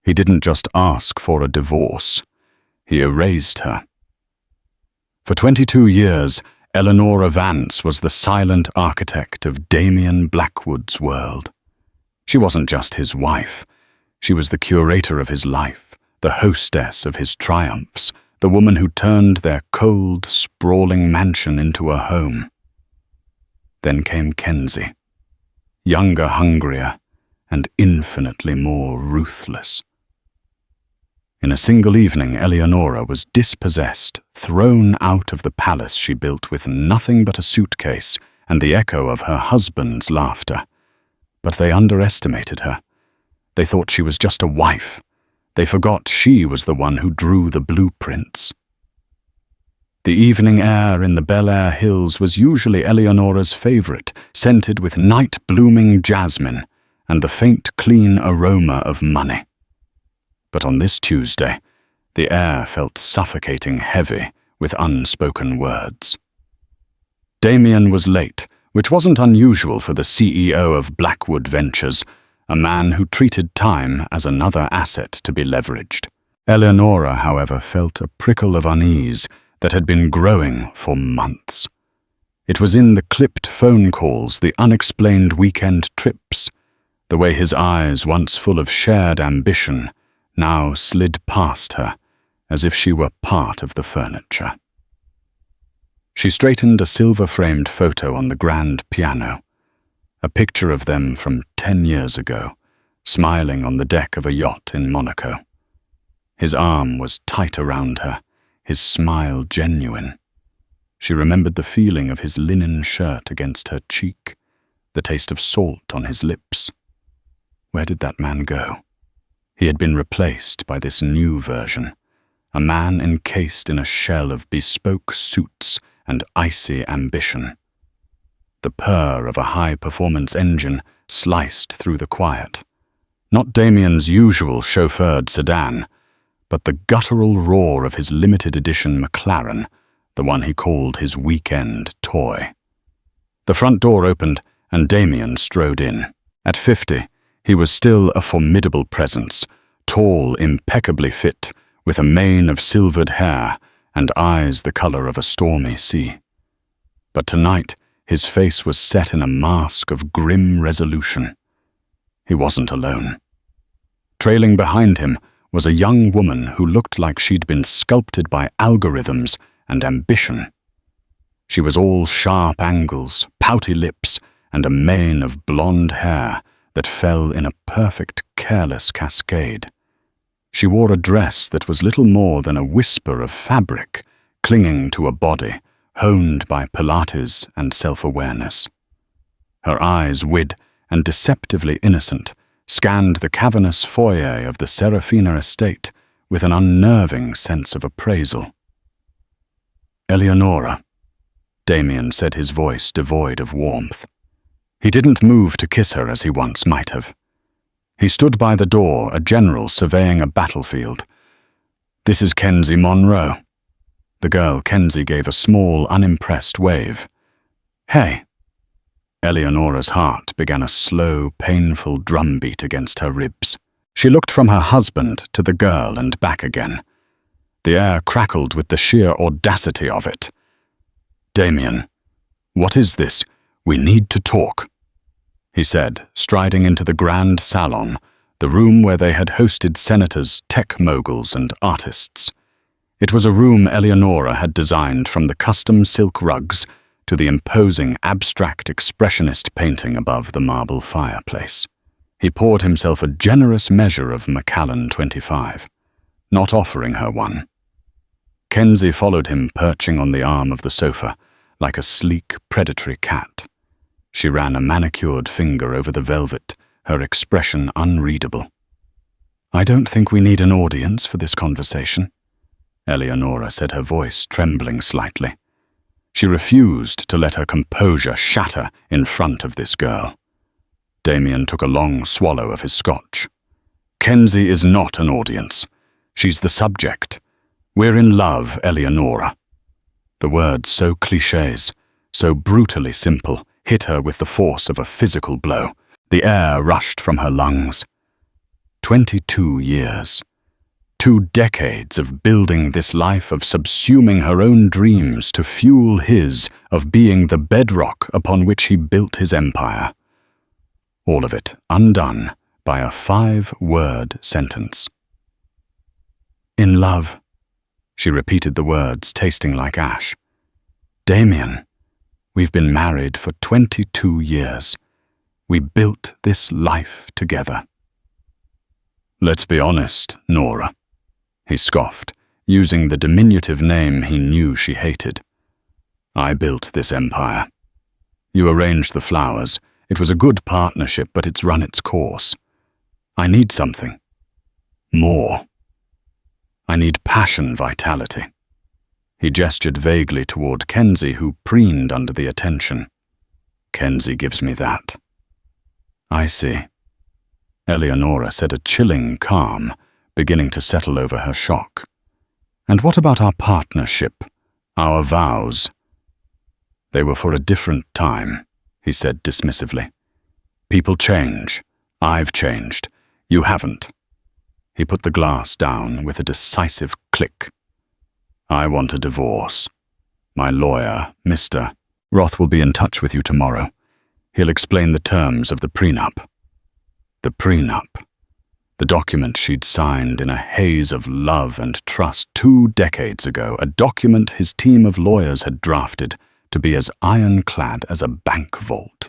He didn't just ask for a divorce. He erased her. For 22 years, Eleonora Vance was the silent architect of Damian Blackwood's world. She wasn't just his wife. She was the curator of his life, the hostess of his triumphs, the woman who turned their cold, sprawling mansion into a home. Then came Kenzie, younger, hungrier, and infinitely more ruthless. In a single evening, Eleonora was dispossessed, thrown out of the palace she built with nothing but a suitcase and the echo of her husband's laughter. But they underestimated her. They thought she was just a wife. They forgot she was the one who drew the blueprints. The evening air in the Bel Air Hills was usually Eleonora's favorite, scented with night-blooming jasmine and the faint, clean aroma of money. But on this Tuesday, the air felt suffocating heavy with unspoken words. Damian was late, which wasn't unusual for the CEO of Blackwood Ventures, a man who treated time as another asset to be leveraged. Eleonora, however, felt a prickle of unease that had been growing for months. It was in the clipped phone calls, the unexplained weekend trips, the way his eyes, once full of shared ambition, now slid past her as if she were part of the furniture. She straightened a silver-framed photo on the grand piano, a picture of them from 10 years ago, smiling on the deck of a yacht in Monaco. His arm was tight around her, his smile genuine. She remembered the feeling of his linen shirt against her cheek, the taste of salt on his lips. Where did that man go? He had been replaced by this new version, a man encased in a shell of bespoke suits and icy ambition. The purr of a high-performance engine sliced through the quiet. Not Damian's usual chauffeured sedan, but the guttural roar of his limited-edition McLaren, the one he called his weekend toy. The front door opened, and Damian strode in. At 50, he was still a formidable presence, tall, impeccably fit, with a mane of silvered hair and eyes the color of a stormy sea. But tonight, his face was set in a mask of grim resolution. He wasn't alone. Trailing behind him was a young woman who looked like she'd been sculpted by algorithms and ambition. She was all sharp angles, pouty lips, and a mane of blonde hair that fell in a perfect, careless cascade. She wore a dress that was little more than a whisper of fabric, clinging to a body, honed by Pilates and self-awareness. Her eyes, wide and deceptively innocent, scanned the cavernous foyer of the Serafina estate with an unnerving sense of appraisal. "Eleonora," Damian said, his voice devoid of warmth. He didn't move to kiss her as he once might have. He stood by the door, a general surveying a battlefield. "This is Kenzie Monroe." The girl, Kenzie, gave a small, unimpressed wave. "Hey." Eleonora's heart began a slow, painful drumbeat against her ribs. She looked from her husband to the girl and back again. The air crackled with the sheer audacity of it. "Damian, what is this? We need to talk," he said, striding into the grand salon, the room where they had hosted senators, tech moguls, and artists. It was a room Eleonora had designed, from the custom silk rugs to the imposing abstract expressionist painting above the marble fireplace. He poured himself a generous measure of Macallan 25, not offering her one. Kenzie followed him, perching on the arm of the sofa, like a sleek, predatory cat. She ran a manicured finger over the velvet, her expression unreadable. "I don't think we need an audience for this conversation," Eleonora said, her voice trembling slightly. She refused to let her composure shatter in front of this girl. Damian took a long swallow of his scotch. "Kenzie is not an audience. She's the subject. We're in love, Eleonora." The words, so clichés, so brutally simple, hit her with the force of a physical blow. The air rushed from her lungs. 22 years. 2 decades of building this life, of subsuming her own dreams to fuel his, of being the bedrock upon which he built his empire. All of it undone by a 5-word sentence. In love, she repeated the words, tasting like ash. Damian, we've been married for 22 years. We built this life together. Let's be honest, Nora, he scoffed, using the diminutive name he knew she hated. I built this empire. You arranged the flowers. It was a good partnership, but it's run its course. I need something. More. I need passion, vitality. He gestured vaguely toward Kenzie, who preened under the attention. Kenzie gives me that. I see. Eleonora said, a chilling calm beginning to settle over her shock. And what about our partnership, our vows? They were for a different time, he said dismissively. People change. I've changed. You haven't. He put the glass down with a decisive click. I want a divorce. My lawyer, Mr. Roth, will be in touch with you tomorrow. He'll explain the terms of the prenup. The prenup. The document she'd signed in a haze of love and trust 2 decades ago, a document his team of lawyers had drafted to be as ironclad as a bank vault.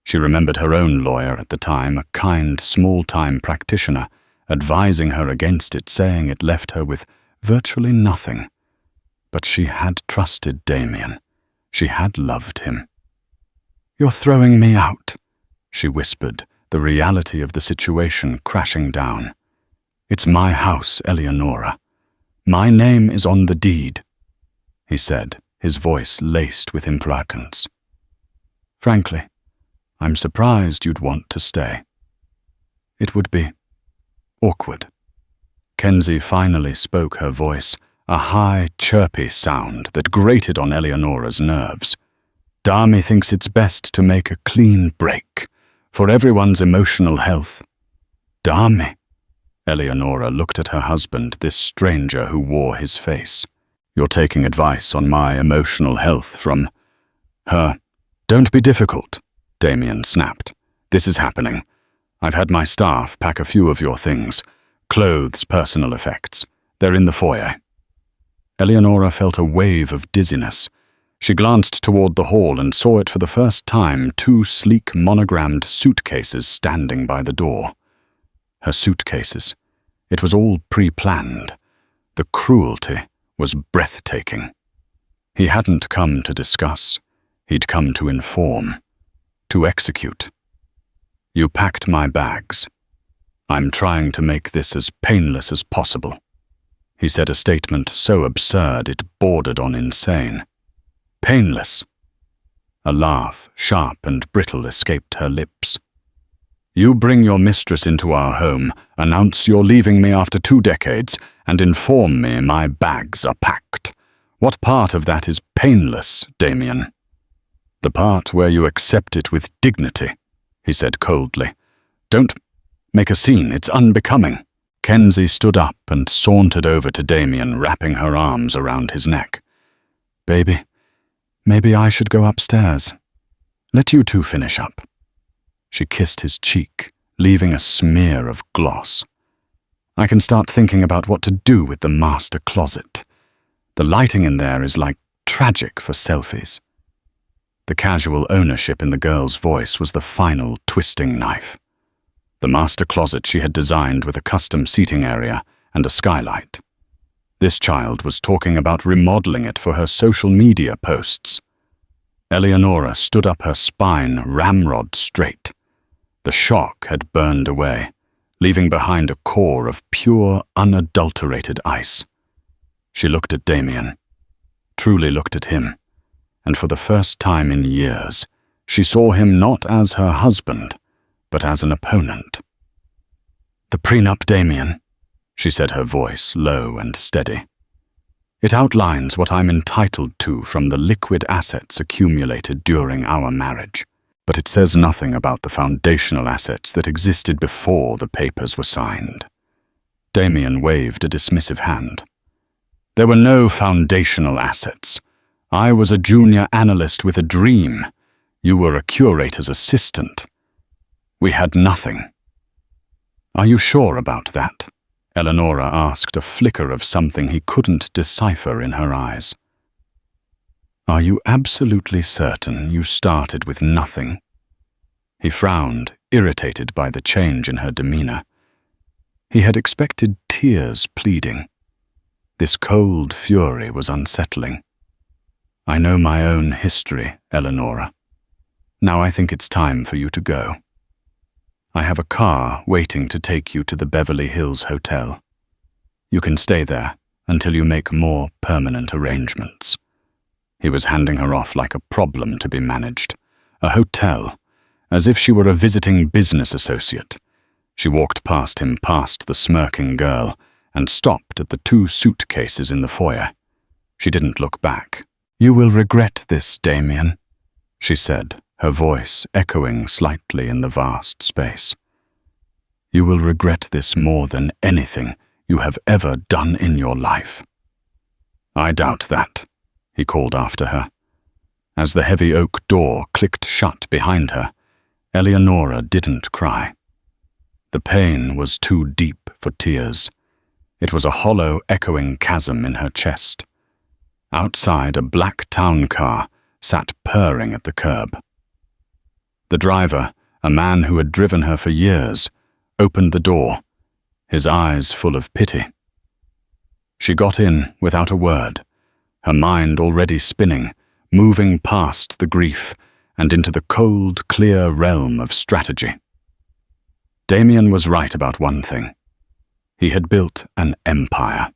She remembered her own lawyer at the time, a kind, small-time practitioner, advising her against it, saying it left her with virtually nothing. But she had trusted Damian. She had loved him. You're throwing me out, she whispered, the reality of the situation crashing down. It's my house, Eleonora. My name is on the deed, he said, his voice laced with imprecance. Frankly, I'm surprised you'd want to stay. It would be awkward. Kenzie finally spoke, her voice, a high, chirpy sound that grated on Eleonora's nerves. Dami thinks it's best to make a clean break, for everyone's emotional health. Dami? Eleonora looked at her husband, this stranger who wore his face. You're taking advice on my emotional health from her. Don't be difficult, Damian snapped. This is happening. I've had my staff pack a few of your things. Clothes, personal effects. They're in the foyer. Eleonora felt a wave of dizziness. She glanced toward the hall and saw it for the first time, 2 sleek monogrammed suitcases standing by the door. Her suitcases. It was all pre-planned. The cruelty was breathtaking. He hadn't come to discuss. He'd come to inform. To execute. You packed my bags. I'm trying to make this as painless as possible. He said, a statement so absurd it bordered on insane. Painless. A laugh, sharp and brittle, escaped her lips. You bring your mistress into our home, announce you're leaving me after 2 decades, and inform me my bags are packed. What part of that is painless, Damian? The part where you accept it with dignity, he said coldly. Don't make a scene, it's unbecoming. Kenzie stood up and sauntered over to Damian, wrapping her arms around his neck. Baby, maybe I should go upstairs. Let you 2 finish up. She kissed his cheek, leaving a smear of gloss. I can start thinking about what to do with the master closet. The lighting in there is like tragic for selfies. The casual ownership in the girl's voice was the final twisting knife. The master closet she had designed with a custom seating area and a skylight. This child was talking about remodeling it for her social media posts. Eleonora stood up, her spine ramrod straight. The shock had burned away, leaving behind a core of pure, unadulterated ice. She looked at Damian, truly looked at him, and for the first time in years, she saw him not as her husband, but as an opponent. The prenup, Damian, she said, her voice low and steady. It outlines what I'm entitled to from the liquid assets accumulated during our marriage. but it says nothing about the foundational assets that existed before the papers were signed. Damian waved a dismissive hand. There were no foundational assets. I was a junior analyst with a dream. You were a curator's assistant. We had nothing. Are you sure about that? Eleonora asked, a flicker of something he couldn't decipher in her eyes. Are you absolutely certain you started with nothing? He frowned, irritated by the change in her demeanor. He had expected tears pleading. This cold fury was unsettling. I know my own history, Eleonora. Now I think it's time for you to go. I have a car waiting to take you to the Beverly Hills Hotel. You can stay there until you make more permanent arrangements. He was handing her off like a problem to be managed. A hotel, as if she were a visiting business associate. She walked past him, past the smirking girl, and stopped at the 2 suitcases in the foyer. She didn't look back. You will regret this, Damian, she said, her voice echoing slightly in the vast space. You will regret this more than anything you have ever done in your life. I doubt that, he called after her. As the heavy oak door clicked shut behind her, Eleonora didn't cry. The pain was too deep for tears. It was a hollow, echoing chasm in her chest. Outside, a black town car sat purring at the curb. The driver, a man who had driven her for years, opened the door, his eyes full of pity. She got in without a word, her mind already spinning, moving past the grief and into the cold, clear realm of strategy. Damian was right about one thing. He had built an empire.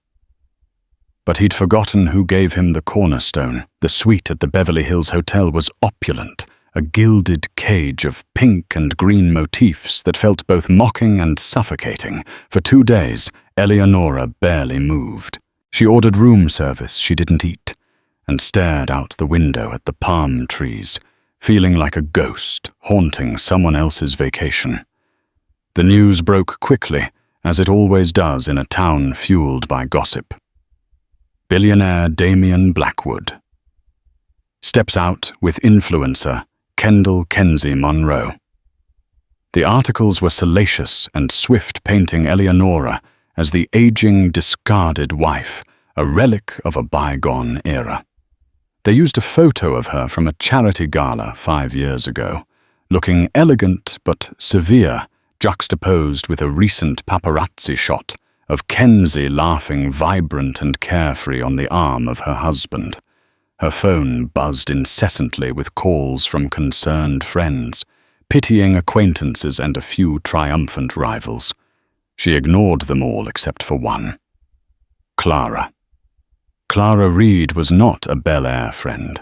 But he'd forgotten who gave him the cornerstone. The suite at the Beverly Hills Hotel was opulent, a gilded cage of pink and green motifs that felt both mocking and suffocating. For 2 days, Eleonora barely moved. She ordered room service she didn't eat, and stared out the window at the palm trees, feeling like a ghost haunting someone else's vacation. The news broke quickly, as it always does in a town fueled by gossip. Billionaire Damian Blackwood steps out with influencer Kendall Kenzie Monroe. The articles were salacious and swift, painting Eleonora as the aging, discarded wife, a relic of a bygone era. They used a photo of her from a charity gala 5 years ago, looking elegant but severe, juxtaposed with a recent paparazzi shot of Kenzie laughing vibrant and carefree on the arm of her husband. Her phone buzzed incessantly with calls from concerned friends, pitying acquaintances and a few triumphant rivals. She ignored them all except for one. Clara. Clara Reed was not a Bel Air friend.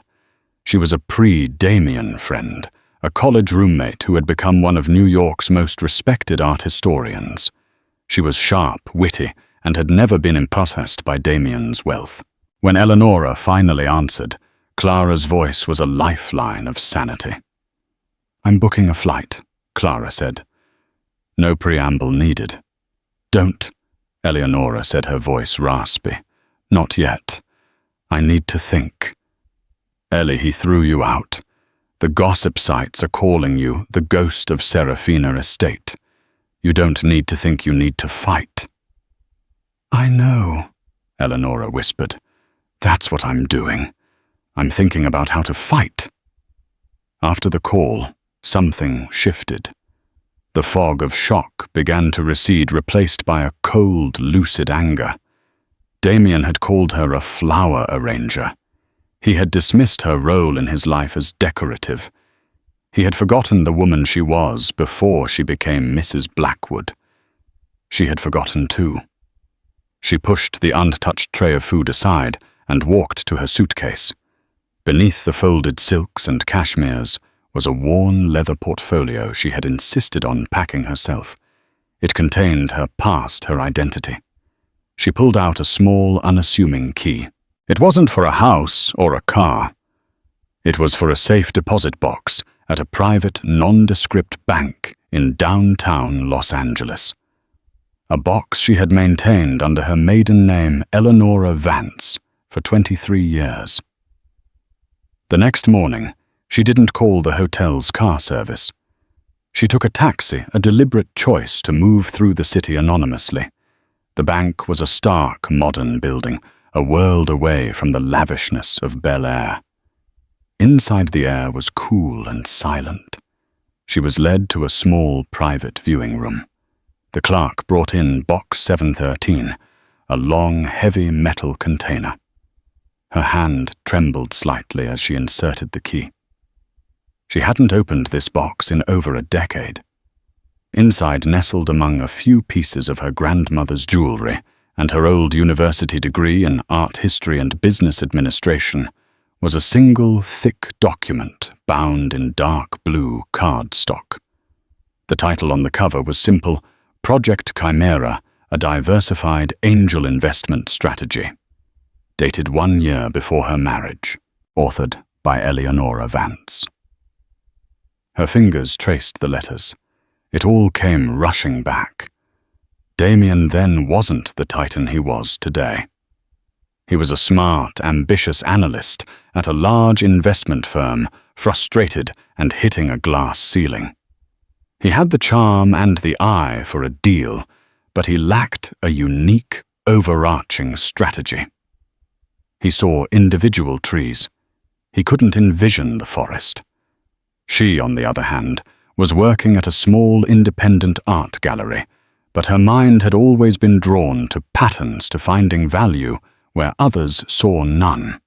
She was a pre-Damian friend, a college roommate who had become one of New York's most respected art historians. She was sharp, witty, and had never been impossessed by Damian's wealth. When Eleonora finally answered, Clara's voice was a lifeline of sanity. "I'm booking a flight," Clara said. No preamble needed. "Don't," Eleonora said, her voice raspy. "Not yet. I need to think." "Ellie, he threw you out. The gossip sites are calling you the ghost of Serafina Estate. You don't need to think you need to fight." "I know," Eleonora whispered. "That's what I'm doing. I'm thinking about how to fight." After the call, something shifted. The fog of shock began to recede, replaced by a cold, lucid anger. Damian had called her a flower arranger. He had dismissed her role in his life as decorative. He had forgotten the woman she was before she became Mrs. Blackwood. She had forgotten too. She pushed the untouched tray of food aside and walked to her suitcase. Beneath the folded silks and cashmeres was a worn leather portfolio she had insisted on packing herself. It contained her past, her identity. She pulled out a small, unassuming key. It wasn't for a house or a car. It was for a safe deposit box at a private, nondescript bank in downtown Los Angeles. A box she had maintained under her maiden name Eleonora Vance for 23 years. The next morning, she didn't call the hotel's car service. She took a taxi, a deliberate choice to move through the city anonymously. The bank was a stark, modern building, a world away from the lavishness of Bel Air. Inside, the air was cool and silent. She was led to a small, private viewing room. The clerk brought in box 713, a long, heavy metal container. Her hand trembled slightly as she inserted the key. She hadn't opened this box in over a decade. Inside, nestled among a few pieces of her grandmother's jewelry and her old university degree in art history and business administration, was a single thick document bound in dark blue cardstock. The title on the cover was simple: Project Chimera, a diversified angel investment strategy. Dated 1 year before her marriage. Authored by Eleonora Vance. Her fingers traced the letters. It all came rushing back. Damian then wasn't the titan he was today. He was a smart, ambitious analyst at a large investment firm, frustrated and hitting a glass ceiling. He had the charm and the eye for a deal, but he lacked a unique, overarching strategy. He saw individual trees. He couldn't envision the forest. She, on the other hand, was working at a small independent art gallery, but her mind had always been drawn to patterns, to finding value where others saw none.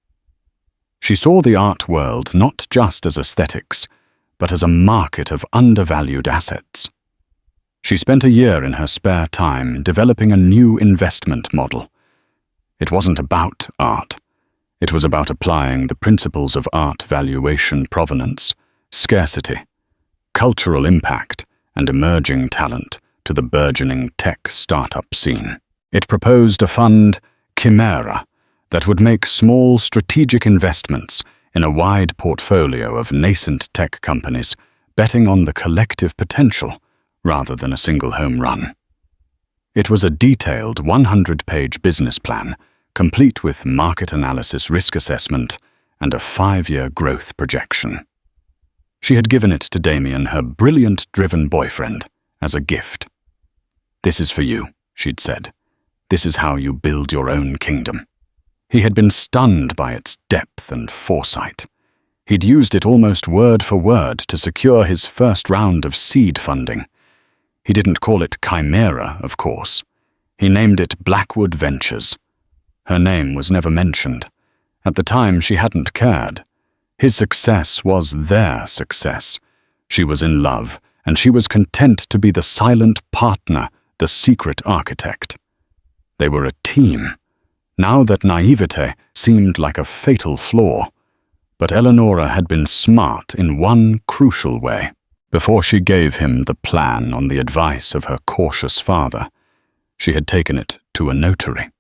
She saw the art world not just as aesthetics, but as a market of undervalued assets. She spent a year in her spare time developing a new investment model. It wasn't about art. It was about applying the principles of art valuation, provenance, scarcity, cultural impact, and emerging talent to the burgeoning tech startup scene. It proposed a fund, Chimera, that would make small strategic investments in a wide portfolio of nascent tech companies, betting on the collective potential rather than a single home run. It was a detailed 100-page business plan, complete with market analysis, risk assessment, and a 5-year growth projection. She had given it to Damian, her brilliant, driven boyfriend, as a gift. "This is for you," she'd said. "This is how you build your own kingdom." He had been stunned by its depth and foresight. He'd used it almost word for word to secure his first round of seed funding. He didn't call it Chimera, of course. He named it Blackwood Ventures. Her name was never mentioned. At the time, she hadn't cared. His success was their success. She was in love, and she was content to be the silent partner, the secret architect. They were a team. Now that naivete seemed like a fatal flaw. But Eleonora had been smart in one crucial way. Before she gave him the plan on the advice of her cautious father, she had taken it to a notary.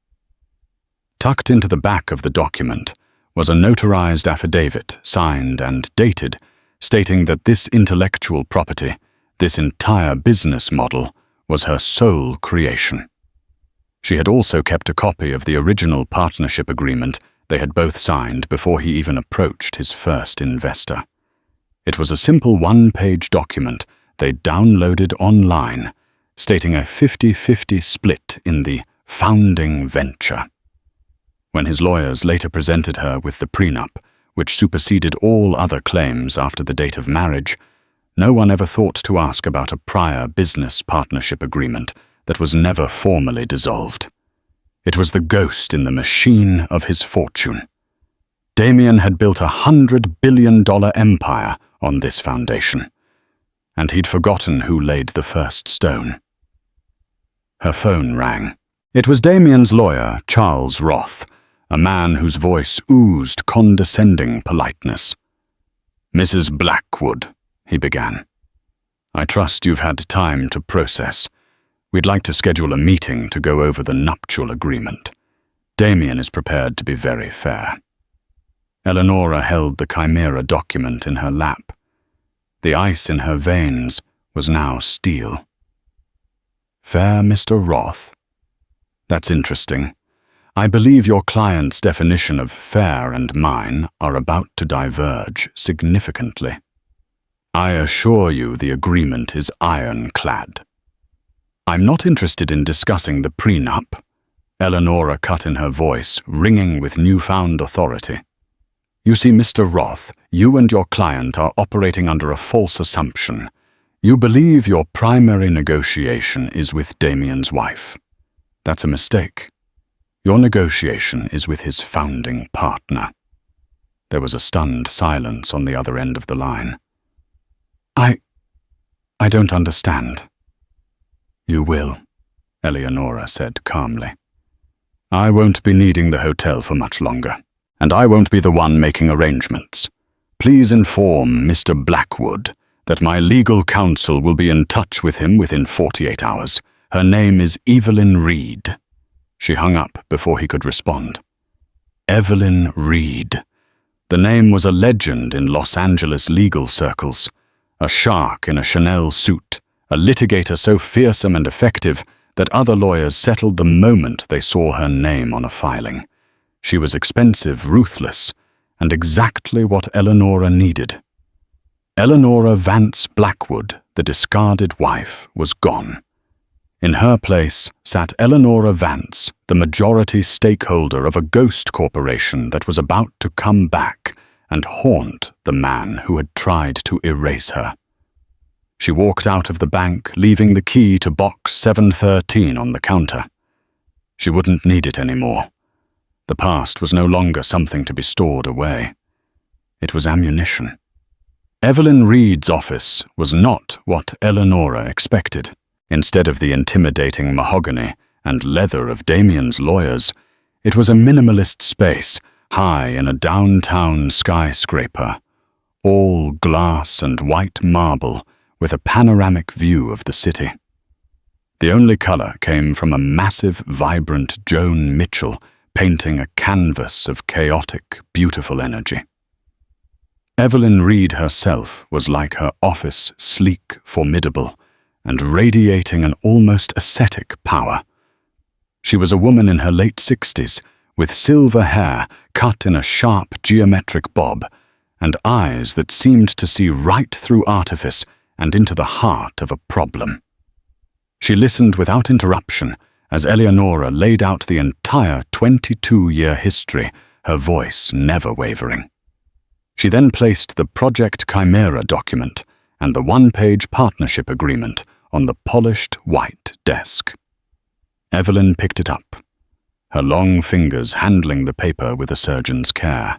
Tucked into the back of the document was a notarized affidavit, signed and dated, stating that this intellectual property, this entire business model, was her sole creation. She had also kept a copy of the original partnership agreement they had both signed before he even approached his first investor. It was a simple 1-page document they downloaded online, stating a 50-50 split in the founding venture. When his lawyers later presented her with the prenup, which superseded all other claims after the date of marriage, no one ever thought to ask about a prior business partnership agreement that was never formally dissolved. It was the ghost in the machine of his fortune. Damian had built $100 billion empire on this foundation, and he'd forgotten who laid the first stone. Her phone rang. It was Damian's lawyer, Charles Roth, a man whose voice oozed condescending politeness. "Mrs. Blackwood," he began. "I trust you've had time to process. We'd like to schedule a meeting to go over the nuptial agreement. Damian is prepared to be very fair." Eleonora held the Chimera document in her lap. The ice in her veins was now steel. Fair Mr. Roth? That's interesting. I believe your client's definition of fair and mine are about to diverge significantly. I assure you the agreement is ironclad. I'm not interested in discussing the prenup. Eleonora cut in, her voice ringing with newfound authority. You see, Mr. Roth, you and your client are operating under a false assumption. You believe your primary negotiation is with Damian's wife. That's a mistake. Your negotiation is with his founding partner. There was a stunned silence on the other end of the line. I don't understand. You will, Eleonora said calmly. I won't be needing the hotel for much longer, and I won't be the one making arrangements. Please inform Mr. Blackwood that my legal counsel will be in touch with him within 48 hours. Her name is Evelyn Reed. She hung up before he could respond. Evelyn Reed. The name was a legend in Los Angeles legal circles. A shark in a Chanel suit, a litigator so fearsome and effective that other lawyers settled the moment they saw her name on a filing. She was expensive, ruthless, and exactly what Eleonora needed. Eleonora Vance Blackwood, the discarded wife, was gone. In her place sat Eleonora Vance, the majority stakeholder of a ghost corporation that was about to come back and haunt the man who had tried to erase her. She walked out of the bank, leaving the key to box 713 on the counter. She wouldn't need it anymore. The past was no longer something to be stored away. It was ammunition. Evelyn Reed's office was not what Eleonora expected. Instead of the intimidating mahogany and leather of Damian's lawyers, it was a minimalist space high in a downtown skyscraper, all glass and white marble with a panoramic view of the city. The only color came from a massive, vibrant Joan Mitchell painting a canvas of chaotic, beautiful energy. Evelyn Reed herself was like her office, sleek, formidable, and radiating an almost ascetic power. She was a woman in her late 60s, with silver hair cut in a sharp geometric bob, and eyes that seemed to see right through artifice and into the heart of a problem. She listened without interruption as Eleonora laid out the entire 22-year history, her voice never wavering. She then placed the Project Chimera document and the one-page partnership agreement on the polished white desk. Evelyn picked it up, her long fingers handling the paper with a surgeon's care.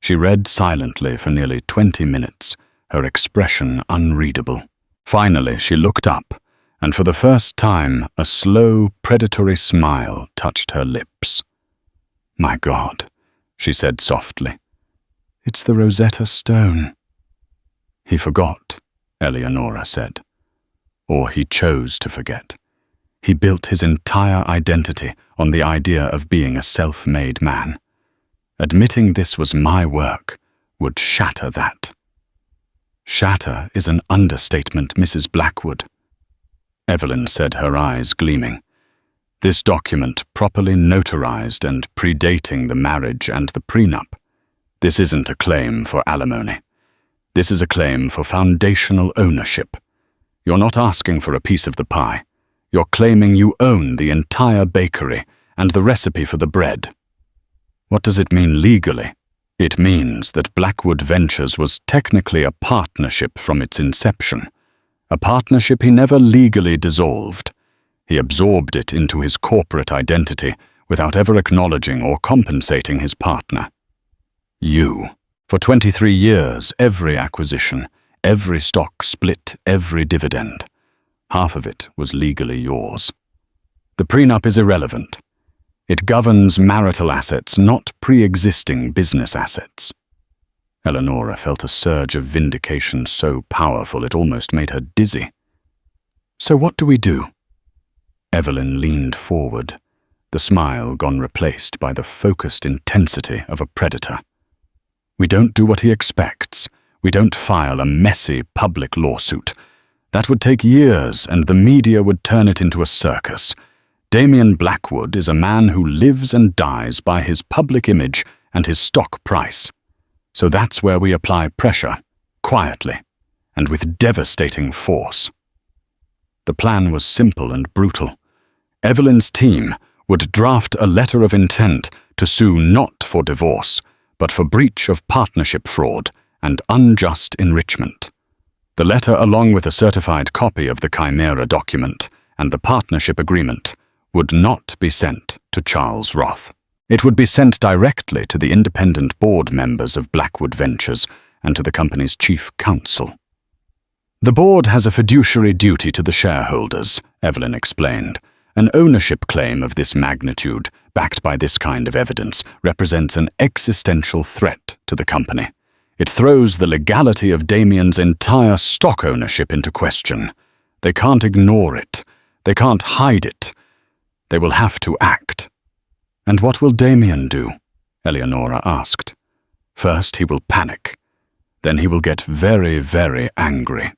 She read silently for nearly 20 minutes, her expression unreadable. Finally, she looked up, and for the first time, a slow, predatory smile touched her lips. "My God," she said softly. "It's the Rosetta Stone." "He forgot," Eleonora said. Or he chose to forget. He built his entire identity on the idea of being a self-made man. Admitting this was my work would shatter that. "Shatter is an understatement, Mrs. Blackwood," Evelyn said, her eyes gleaming. "This document, properly notarized and predating the marriage and the prenup, this isn't a claim for alimony. This is a claim for foundational ownership. You're not asking for a piece of the pie. You're claiming you own the entire bakery and the recipe for the bread. What does it mean legally? It means that Blackwood Ventures was technically a partnership from its inception, a partnership he never legally dissolved. He absorbed it into his corporate identity without ever acknowledging or compensating his partner. You. For 23 years, every acquisition, every stock split, every dividend, half of it was legally yours. The prenup is irrelevant. It governs marital assets, not pre-existing business assets. Eleonora felt a surge of vindication so powerful it almost made her dizzy. "So what do we do?" Evelyn leaned forward, the smile gone replaced by the focused intensity of a predator. "We don't do what he expects. We don't file a messy public lawsuit. That would take years, and the media would turn it into a circus. Damian Blackwood is a man who lives and dies by his public image and his stock price. So that's where we apply pressure, quietly, and with devastating force. The plan was simple and brutal. Evelyn's team would draft a letter of intent to sue not for divorce, but for breach of partnership fraud and unjust enrichment. The letter, along with a certified copy of the Chimera document and the partnership agreement, would not be sent to Charles Roth. It would be sent directly to the independent board members of Blackwood Ventures and to the company's chief counsel. The board has a fiduciary duty to the shareholders, Evelyn explained. An ownership claim of this magnitude, backed by this kind of evidence, represents an existential threat to the company. It throws the legality of Damian's entire stock ownership into question. They can't ignore it. They can't hide it. They will have to act. And what will Damian do? Eleonora asked. First, he will panic. Then he will get very, very angry.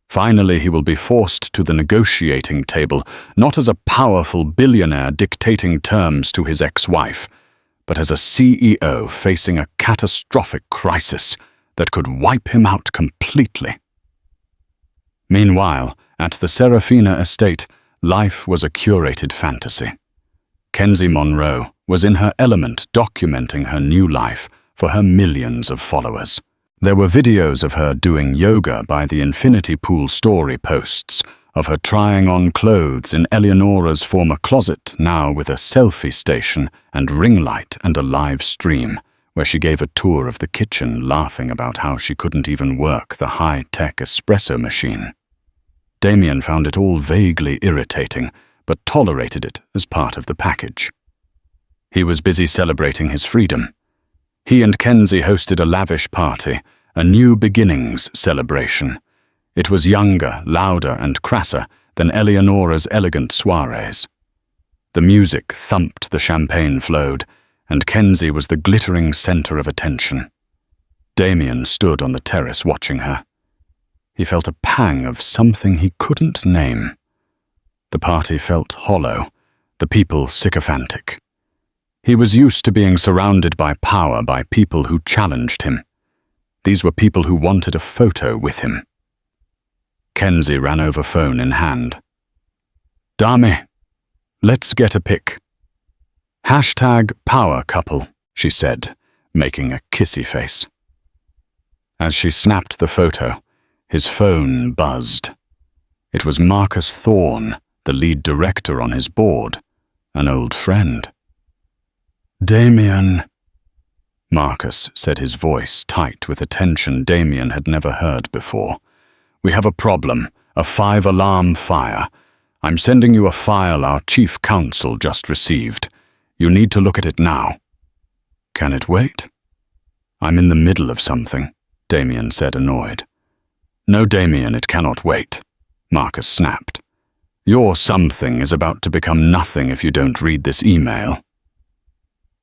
Finally, he will be forced to the negotiating table, not as a powerful billionaire dictating terms to his ex-wife, but as a CEO facing a catastrophic crisis that could wipe him out completely. Meanwhile, at the Serafina estate, life was a curated fantasy. Kenzie Monroe was in her element documenting her new life for her millions of followers. There were videos of her doing yoga by the infinity pool story posts, of her trying on clothes in Eleonora's former closet, now with a selfie station and ring light and a live stream, where she gave a tour of the kitchen, laughing about how she couldn't even work the high-tech espresso machine. Damian found it all vaguely irritating, but tolerated it as part of the package. He was busy celebrating his freedom. He and Kenzie hosted a lavish party, a new beginnings celebration. It was younger, louder, and crasser than Eleonora's elegant soirees. The music thumped, the champagne flowed, and Kenzie was the glittering center of attention. Damian stood on the terrace watching her. He felt a pang of something he couldn't name. The party felt hollow, the people sycophantic. He was used to being surrounded by power, by people who challenged him. These were people who wanted a photo with him. Kenzie ran over, phone in hand. "Dami, let's get a pic." #power couple, she said, making a kissy face. As she snapped the photo, his phone buzzed. It was Marcus Thorne, the lead director on his board, an old friend. "Damian," Marcus said, his voice tight with a tension Damian had never heard before. "We have a problem, a 5-alarm fire. I'm sending you a file our chief counsel just received. You need to look at it now." "Can it wait?" "I'm in the middle of something," Damian said, annoyed. "No, Damian, it cannot wait," Marcus snapped. "Your something is about to become nothing if you don't read this email."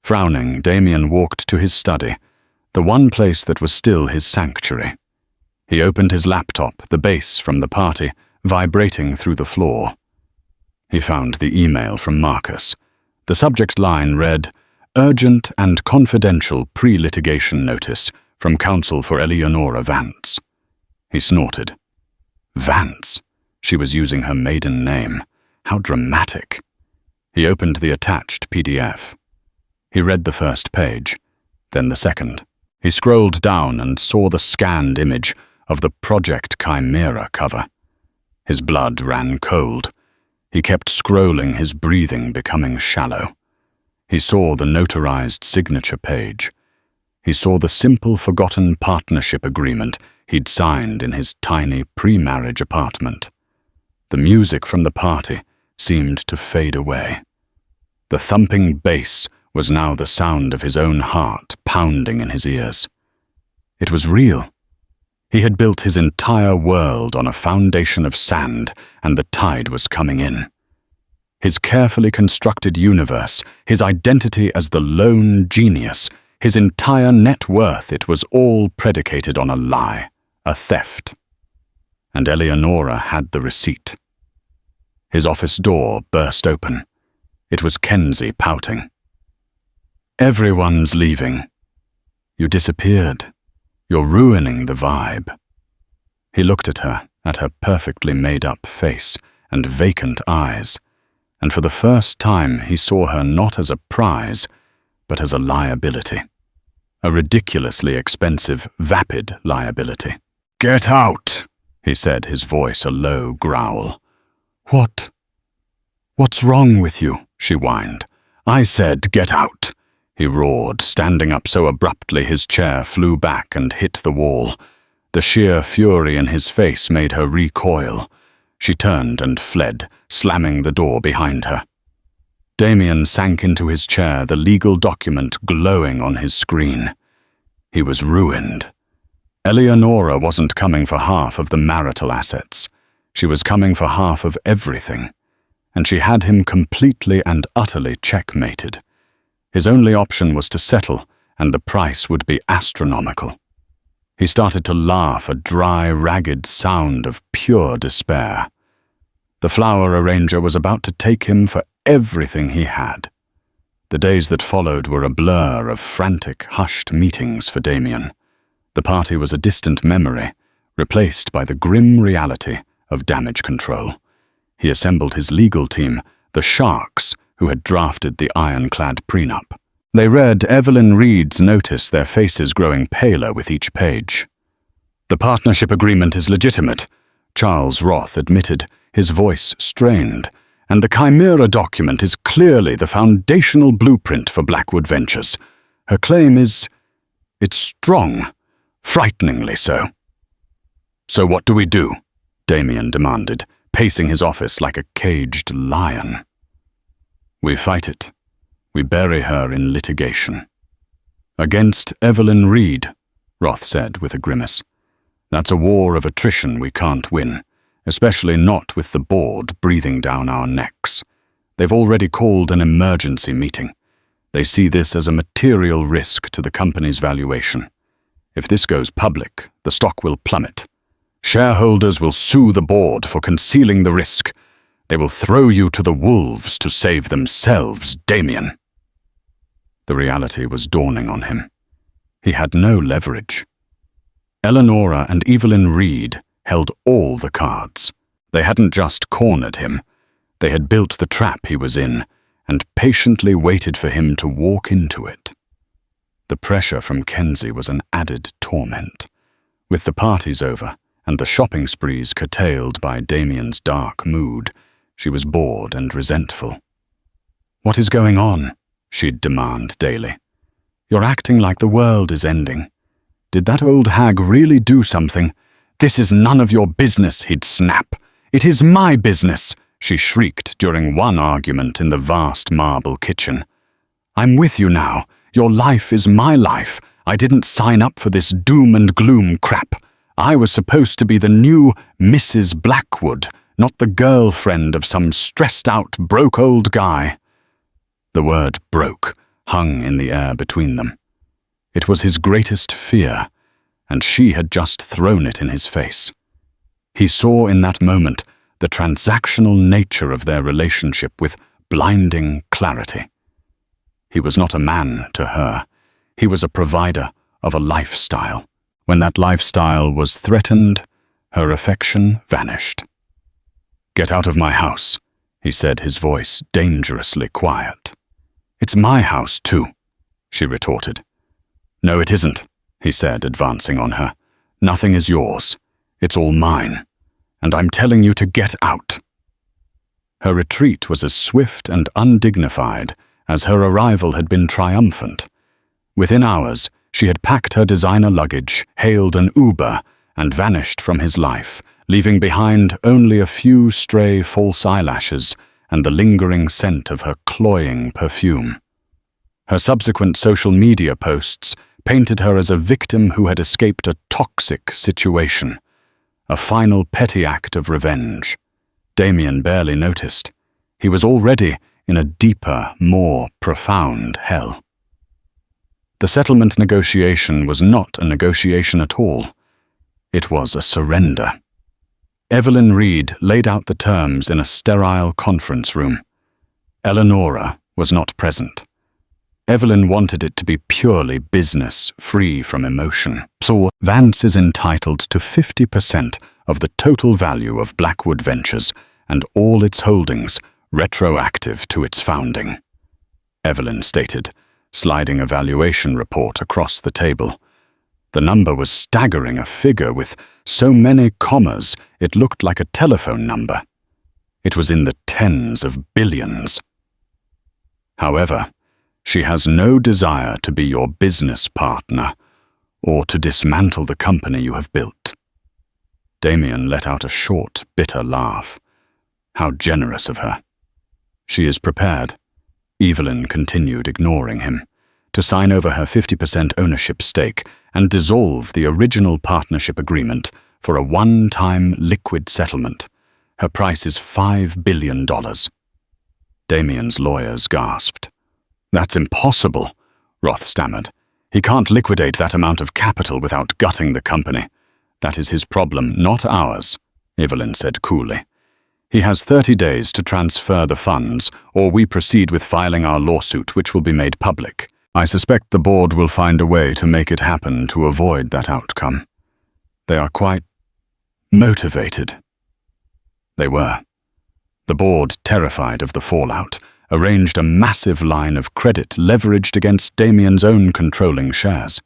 Frowning, Damian walked to his study, the one place that was still his sanctuary. He opened his laptop, the bass from the party vibrating through the floor. He found the email from Marcus. The subject line read, "Urgent and confidential pre-litigation notice from counsel for Eleonora Vance." He snorted. Vance? She was using her maiden name. How dramatic. He opened the attached PDF. He read the first page, then the second. He scrolled down and saw the scanned image of the Project Chimera cover. His blood ran cold. He kept scrolling, his breathing becoming shallow. He saw the notarized signature page. He saw the simple, forgotten partnership agreement he'd signed in his tiny pre-marriage apartment. The music from the party seemed to fade away. The thumping bass was now the sound of his own heart pounding in his ears. It was real. He had built his entire world on a foundation of sand, and the tide was coming in. His carefully constructed universe, his identity as the lone genius, His entire net worth, it was all predicated on a lie, a theft. And Eleonora had the receipt. His office door burst open. It was Kenzie pouting. "Everyone's leaving. You disappeared. You're ruining the vibe." He looked at her perfectly made-up face and vacant eyes, and for the first time he saw her not as a prize, but as a liability. A ridiculously expensive, vapid liability. "Get out," he said, his voice a low growl. What's wrong with you?" she whined. "I said get out," he roared, standing up so abruptly his chair flew back and hit the wall. The sheer fury in his face made her recoil. She turned and fled, slamming the door behind her. Damian sank into his chair, the legal document glowing on his screen. He was ruined. Eleonora wasn't coming for half of the marital assets. She was coming for half of everything, and she had him completely and utterly checkmated. His only option was to settle, and the price would be astronomical. He started to laugh, a dry, ragged sound of pure despair. The flower arranger was about to take him for everything he had. The days that followed were a blur of frantic, hushed meetings for Damian. The party was a distant memory, replaced by the grim reality of damage control. He assembled his legal team, the Sharks, who had drafted the ironclad prenup. They read Evelyn Reed's notice, their faces growing paler with each page. "The partnership agreement is legitimate," Charles Roth admitted, his voice strained, "and the Chimera document is clearly the foundational blueprint for Blackwood Ventures. Her claim is... it's strong, frighteningly so." "So what do we do?" Damian demanded, pacing his office like a caged lion. "We fight it. We bury her in litigation." "Against Evelyn Reed," Roth said with a grimace. "That's a war of attrition we can't win, especially not with the board breathing down our necks. They've already called an emergency meeting. They see this as a material risk to the company's valuation. If this goes public, the stock will plummet. Shareholders will sue the board for concealing the risk. They will throw you to the wolves to save themselves, Damian." The reality was dawning on him. He had no leverage. Eleonora and Evelyn Reed held all the cards. They hadn't just cornered him. They had built the trap he was in and patiently waited for him to walk into it. The pressure from Kenzie was an added torment. With the parties over and the shopping sprees curtailed by Damian's dark mood, she was bored and resentful. "What is going on?" she'd demand daily. "You're acting like the world is ending. Did that old hag really do something? This is none of your business," he'd snap. "It is my business," she shrieked during one argument in the vast marble kitchen. "I'm with you now. Your life is my life. I didn't sign up for this doom and gloom crap. I was supposed to be the new Mrs. Blackwood, not the girlfriend of some stressed-out, broke old guy." The word broke hung in the air between them. It was his greatest fear, and she had just thrown it in his face. He saw in that moment the transactional nature of their relationship with blinding clarity. He was not a man to her. He was a provider of a lifestyle. When that lifestyle was threatened, her affection vanished. "Get out of my house," he said, his voice dangerously quiet. "It's my house, too," she retorted. "No, it isn't," he said, advancing on her. "Nothing is yours. It's all mine. And I'm telling you to get out." Her retreat was as swift and undignified as her arrival had been triumphant. Within hours, she had packed her designer luggage, hailed an Uber, and vanished from his life, leaving behind only a few stray false eyelashes and the lingering scent of her cloying perfume. Her subsequent social media posts painted her as a victim who had escaped a toxic situation, a final petty act of revenge. Damian barely noticed. He was already in a deeper, more profound hell. The settlement negotiation was not a negotiation at all. It was a surrender. Evelyn Reed laid out the terms in a sterile conference room. Eleonora was not present. Evelyn wanted it to be purely business, free from emotion. So Vance is entitled to 50% of the total value of Blackwood Ventures and all its holdings, retroactive to its founding, Evelyn stated, sliding a valuation report across the table. The number was staggering, a figure with so many commas it looked like a telephone number. It was in the tens of billions. However, she has no desire to be your business partner or to dismantle the company you have built. Damian let out a short, bitter laugh. How generous of her. She is prepared, Evelyn continued, ignoring him, to sign over her 50% ownership stake and dissolve the original partnership agreement for a one-time liquid settlement. Her price is $5 billion. Damian's lawyers gasped. That's impossible, Roth stammered. He can't liquidate that amount of capital without gutting the company. That is his problem, not ours, Evelyn said coolly. He has 30 days to transfer the funds, or we proceed with filing our lawsuit, which will be made public. I suspect the board will find a way to make it happen to avoid that outcome. They are quite motivated. They were. The board, terrified of the fallout, arranged a massive line of credit leveraged against Damian's own controlling shares.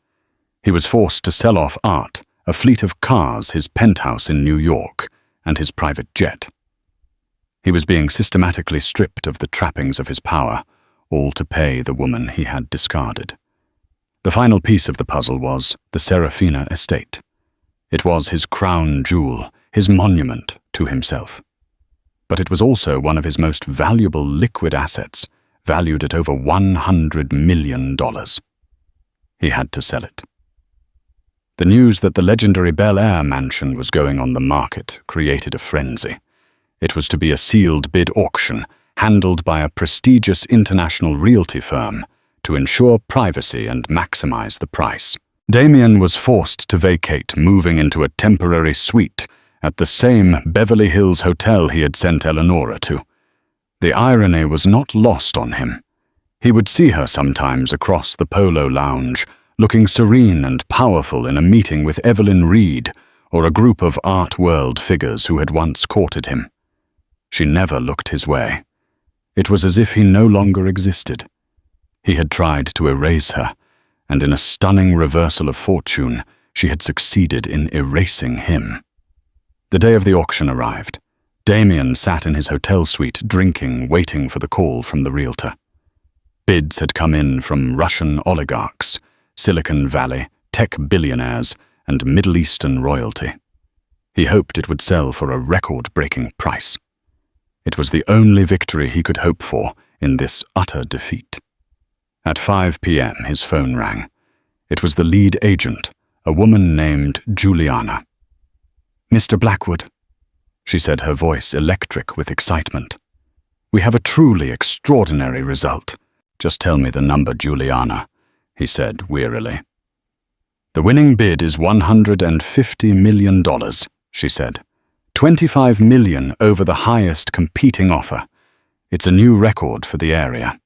He was forced to sell off art, a fleet of cars, his penthouse in New York, and his private jet. He was being systematically stripped of the trappings of his power, all to pay the woman he had discarded. The final piece of the puzzle was the Serafina estate. It was his crown jewel, his monument to himself. But it was also one of his most valuable liquid assets, valued at over $100 million. He had to sell it. The news that the legendary Bel Air mansion was going on the market created a frenzy. It was to be a sealed bid auction, handled by a prestigious international realty firm, to ensure privacy and maximize the price. Damian was forced to vacate, moving into a temporary suite at the same Beverly Hills hotel he had sent Eleonora to. The irony was not lost on him. He would see her sometimes across the polo lounge, looking serene and powerful in a meeting with Evelyn Reed or a group of art world figures who had once courted him. She never looked his way. It was as if he no longer existed. He had tried to erase her, and in a stunning reversal of fortune, she had succeeded in erasing him. The day of the auction arrived. Damian sat in his hotel suite, drinking, waiting for the call from the realtor. Bids had come in from Russian oligarchs, Silicon Valley, tech billionaires, and Middle Eastern royalty. He hoped it would sell for a record-breaking price. It was the only victory he could hope for in this utter defeat. At 5 p.m. his phone rang. It was the lead agent, a woman named Juliana. "Mr. Blackwood," she said, her voice electric with excitement. "We have a truly extraordinary result." "Just tell me the number, Juliana," he said wearily. "The winning bid is $150 million, she said. $25 million over the highest competing offer. It's a new record for the area."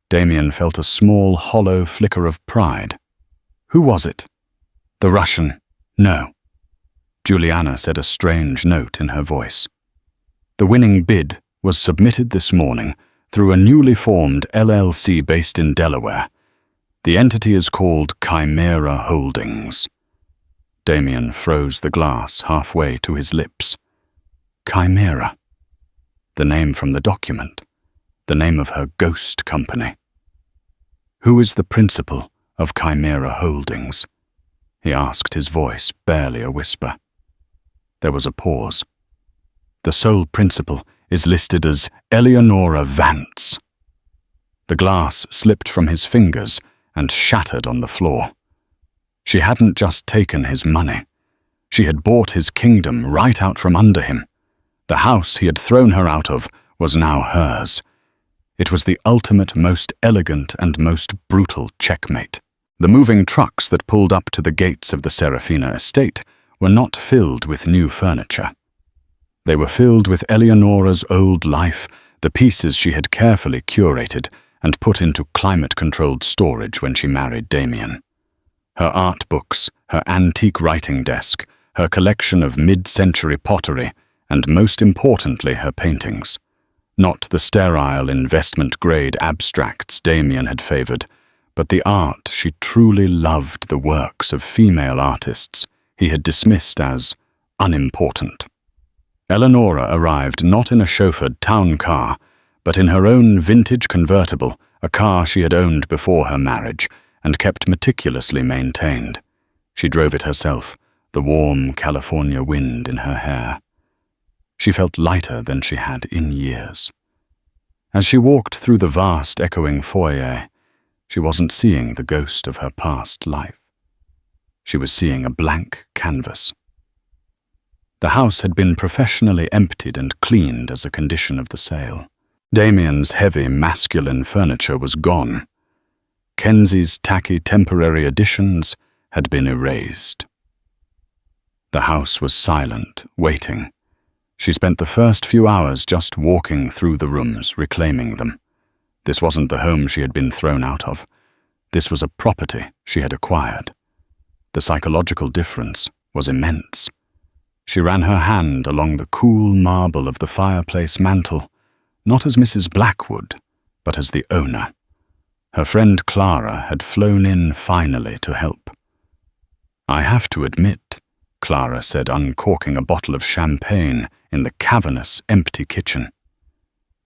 Damian felt a small, hollow flicker of pride. "Who was it?" "The Russian." "No." Juliana said, a strange note in her voice. "The winning bid was submitted this morning through a newly formed LLC based in Delaware. The entity is called Chimera Holdings." Damian froze the glass halfway to his lips. Chimera. The name from the document. The name of her ghost company. "Who is the principal of Chimera Holdings?" he asked, his voice barely a whisper. There was a pause. "The sole principal is listed as Eleonora Vance." The glass slipped from his fingers and shattered on the floor. She hadn't just taken his money. She had bought his kingdom right out from under him. The house he had thrown her out of was now hers. It was the ultimate, most elegant, and most brutal checkmate. The moving trucks that pulled up to the gates of the Serafina estate were not filled with new furniture. They were filled with Eleonora's old life, the pieces she had carefully curated and put into climate-controlled storage when she married Damian. Her art books, her antique writing desk, her collection of mid-century pottery, and most importantly her paintings. Not the sterile investment-grade abstracts Damian had favored, but the art she truly loved, the works of female artists he had dismissed as unimportant. Eleonora arrived not in a chauffeured town car, but in her own vintage convertible, a car she had owned before her marriage and kept meticulously maintained. She drove it herself, the warm California wind in her hair. She felt lighter than she had in years. As she walked through the vast echoing foyer, she wasn't seeing the ghost of her past life. She was seeing a blank canvas. The house had been professionally emptied and cleaned as a condition of the sale. Damian's heavy masculine furniture was gone. Kenzie's tacky temporary additions had been erased. The house was silent, waiting. She spent the first few hours just walking through the rooms, reclaiming them. This wasn't the home she had been thrown out of. This was a property she had acquired. The psychological difference was immense. She ran her hand along the cool marble of the fireplace mantel, not as Mrs. Blackwood, but as the owner. Her friend Clara had flown in finally to help. "I have to admit," Clara said, uncorking a bottle of champagne in the cavernous, empty kitchen,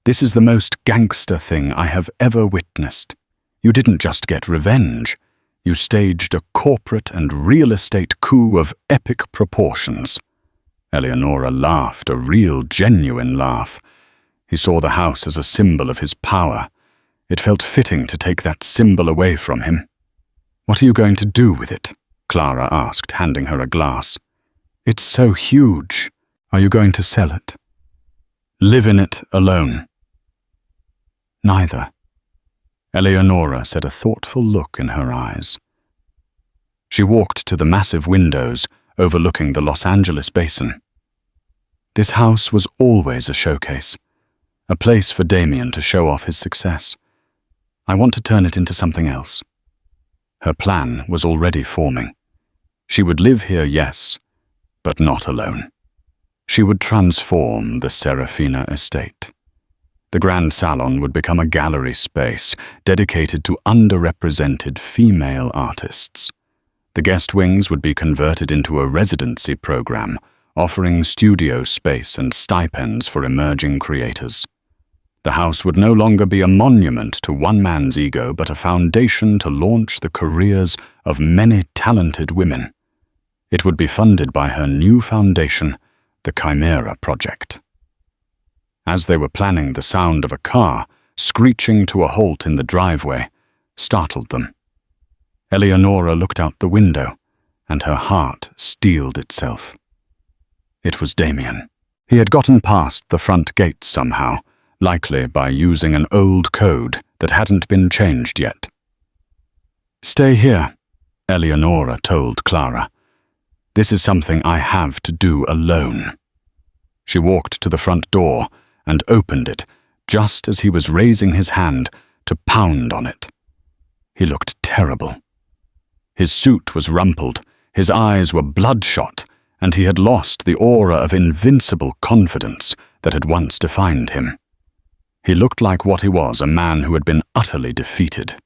"this is the most gangster thing I have ever witnessed. You didn't just get revenge. You staged a corporate and real estate coup of epic proportions." Eleonora laughed, a real, genuine laugh. He saw the house as a symbol of his power. It felt fitting to take that symbol away from him. "What are you going to do with it?" Clara asked, handing her a glass. "It's so huge. Are you going to sell it?" "Live in it alone." "Neither." Eleonora said, a thoughtful look in her eyes. She walked to the massive windows overlooking the Los Angeles basin. This house was always a showcase, a place for Damian to show off his success. "I want to turn it into something else." Her plan was already forming. She would live here, yes, but not alone. She would transform the Serafina estate. The Grand Salon would become a gallery space dedicated to underrepresented female artists. The guest wings would be converted into a residency program, offering studio space and stipends for emerging creators. The house would no longer be a monument to one man's ego, but a foundation to launch the careers of many talented women. It would be funded by her new foundation, the Chimera Project. As they were planning, the sound of a car, screeching to a halt in the driveway, startled them. Eleonora looked out the window, and her heart steeled itself. It was Damian. He had gotten past the front gates somehow, likely by using an old code that hadn't been changed yet. "Stay here," Eleonora told Clara. "This is something I have to do alone." She walked to the front door and opened it just as he was raising his hand to pound on it. He looked terrible. His suit was rumpled, his eyes were bloodshot, and he had lost the aura of invincible confidence that had once defined him. He looked like what he was, a man who had been utterly defeated.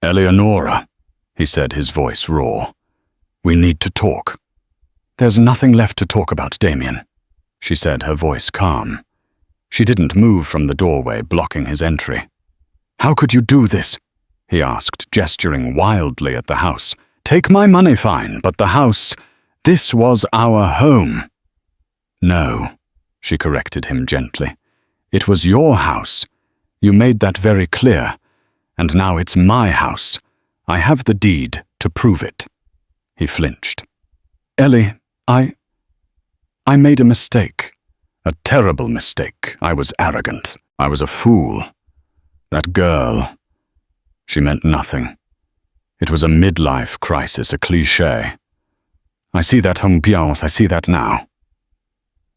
"Eleonora," he said, his voice raw. "We need to talk." "There's nothing left to talk about, Damian," she said, her voice calm. She didn't move from the doorway, blocking his entry. "How could you do this?" he asked, gesturing wildly at the house. "Take my money, fine, but the house, this was our home." "No," she corrected him gently. "It was your house. You made that very clear. And now it's my house. I have the deed to prove it." He flinched. "Ellie, I made a mistake. A terrible mistake. I was arrogant. I was a fool. That girl, she meant nothing. It was a midlife crisis, a cliché. I see that, I see that now.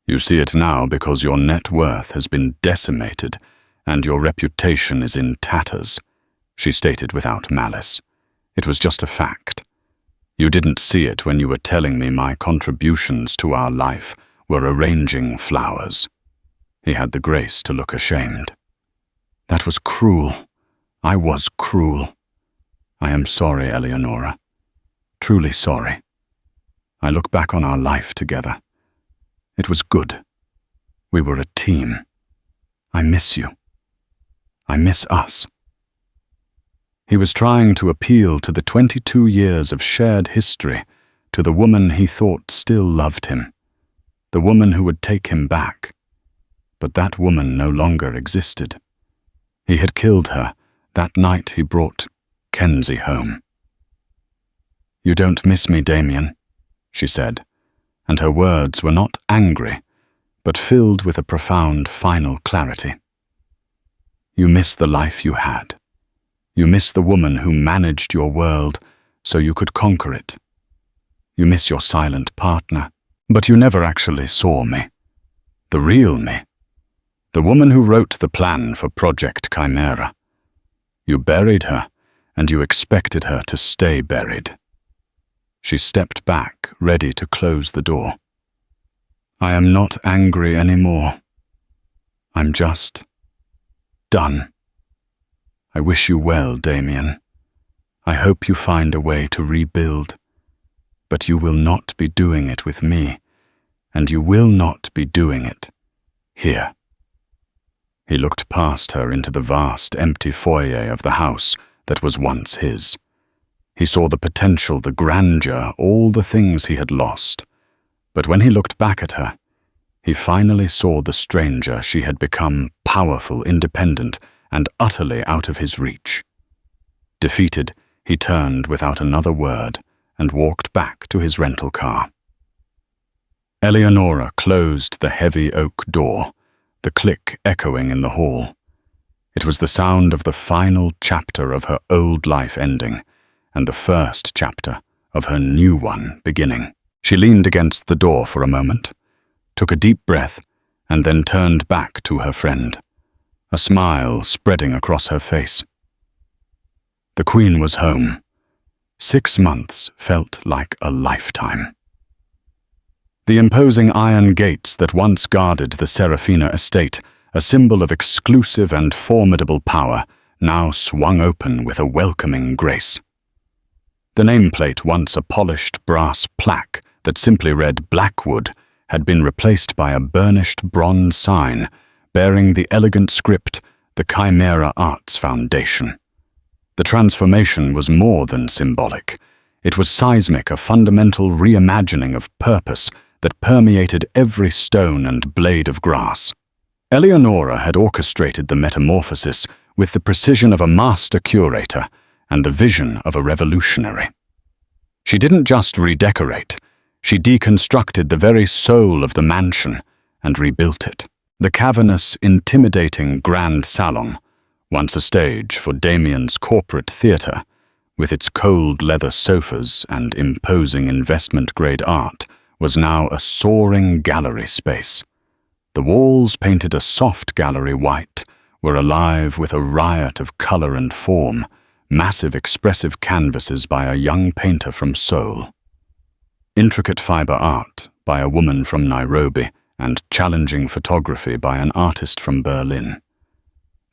You see it now because your net worth has been decimated and your reputation is in tatters, she stated without malice. It was just a fact. You didn't see it when you were telling me my contributions to our life were arranging flowers. He had the grace to look ashamed. That was cruel. I was cruel. I am sorry, Eleonora. Truly sorry. I look back on our life together. It was good. We were a team. I miss you. I miss us. He was trying to appeal to the 22 years of shared history, to the woman he thought still loved him, the woman who would take him back. But that woman no longer existed. He had killed her that night he brought Kenzie home. You don't miss me, Damian, she said, and her words were not angry, but filled with a profound final clarity. You miss the life you had. You miss the woman who managed your world so you could conquer it. You miss your silent partner, but you never actually saw me. The real me. The woman who wrote the plan for Project Chimera. You buried her, and you expected her to stay buried. She stepped back, ready to close the door. I am not angry anymore. I'm just done. I wish you well, Damian. I hope you find a way to rebuild. But you will not be doing it with me, and you will not be doing it here. He looked past her into the vast, empty foyer of the house that was once his. He saw the potential, the grandeur, all the things he had lost. But when he looked back at her, he finally saw the stranger she had become, powerful, independent, and utterly out of his reach. Defeated, he turned without another word and walked back to his rental car. Eleonora closed the heavy oak door, the click echoing in the hall. It was the sound of the final chapter of her old life ending, and the first chapter of her new one beginning. She leaned against the door for a moment, took a deep breath, and then turned back to her friend, a smile spreading across her face. The Queen was home. 6 months felt like a lifetime. The imposing iron gates that once guarded the Serafina estate, a symbol of exclusive and formidable power, now swung open with a welcoming grace. The nameplate, once a polished brass plaque that simply read Blackwood, had been replaced by a burnished bronze sign bearing the elegant script, the Chimera Arts Foundation. The transformation was more than symbolic. It was seismic, a fundamental reimagining of purpose that permeated every stone and blade of grass. Eleonora had orchestrated the metamorphosis with the precision of a master curator and the vision of a revolutionary. She didn't just redecorate, she deconstructed the very soul of the mansion and rebuilt it. The cavernous, intimidating grand salon, once a stage for Damian's corporate theatre, with its cold leather sofas and imposing investment-grade art, was now a soaring gallery space. The walls, painted a soft gallery white, were alive with a riot of colour and form, massive expressive canvases by a young painter from Seoul. Intricate fibre art by a woman from Nairobi, and challenging photography by an artist from Berlin.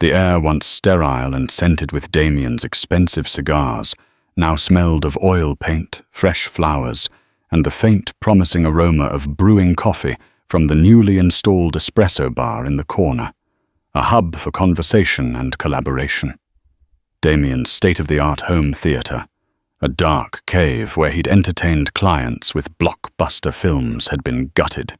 The air, once sterile and scented with Damian's expensive cigars, now smelled of oil paint, fresh flowers, and the faint, promising aroma of brewing coffee from the newly installed espresso bar in the corner, a hub for conversation and collaboration. Damian's state-of-the-art home theatre, a dark cave where he'd entertained clients with blockbuster films, had been gutted.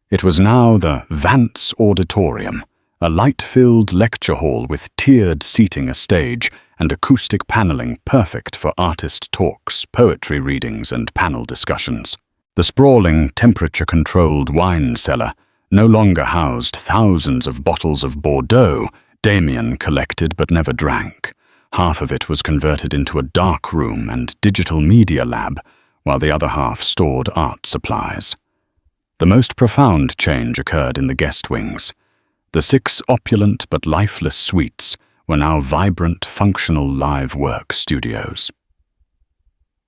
It was now the Vance Auditorium, a light-filled lecture hall with tiered seating, a stage, and acoustic paneling perfect for artist talks, poetry readings, and panel discussions. The sprawling, temperature-controlled wine cellar no longer housed thousands of bottles of Bordeaux Damian collected but never drank, Half of it was converted into a dark room and digital media lab, while the other half stored art supplies. The most profound change occurred in the guest wings. The 6 opulent but lifeless suites were now vibrant, functional live work studios.